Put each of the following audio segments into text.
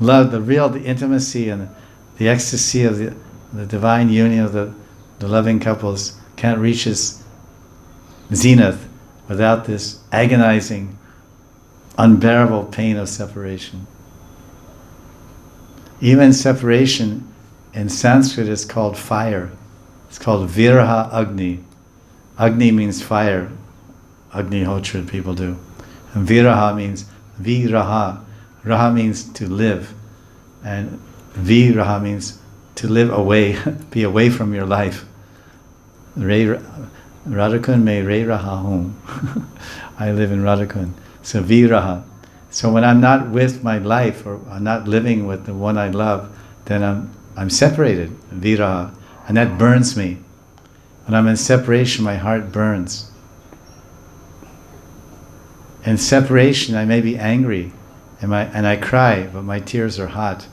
love, the intimacy and the ecstasy of the divine union of the loving couples can't reach its zenith without this agonizing, unbearable pain of separation. Even separation in Sanskrit is called fire. It's called Viraha Agni. Agni means fire. Agnihotra people do. And Viraha means Viraha. Raha means to live. And Viraha means to live away, be away from your life. Radhakund me re raha hum. I live in Radhakund. So Viraha. So when I'm not with my life, or I'm not living with the one I love, then I'm separated, Viraha. And that burns me. When I'm in separation, my heart burns. In separation, I may be angry, and I cry, but my tears are hot.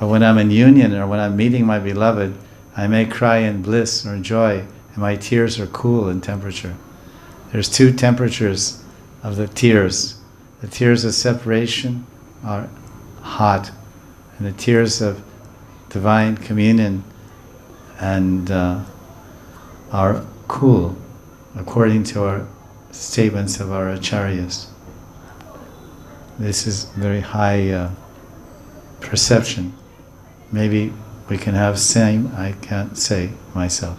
But when I'm in union, or when I'm meeting my beloved, I may cry in bliss or joy, and my tears are cool in temperature. There's two temperatures of the tears. The tears of separation are hot, and the tears of divine communion and are cool, according to our statements of our acharyas. This is very high perception. Maybe we can have same, I can't say myself.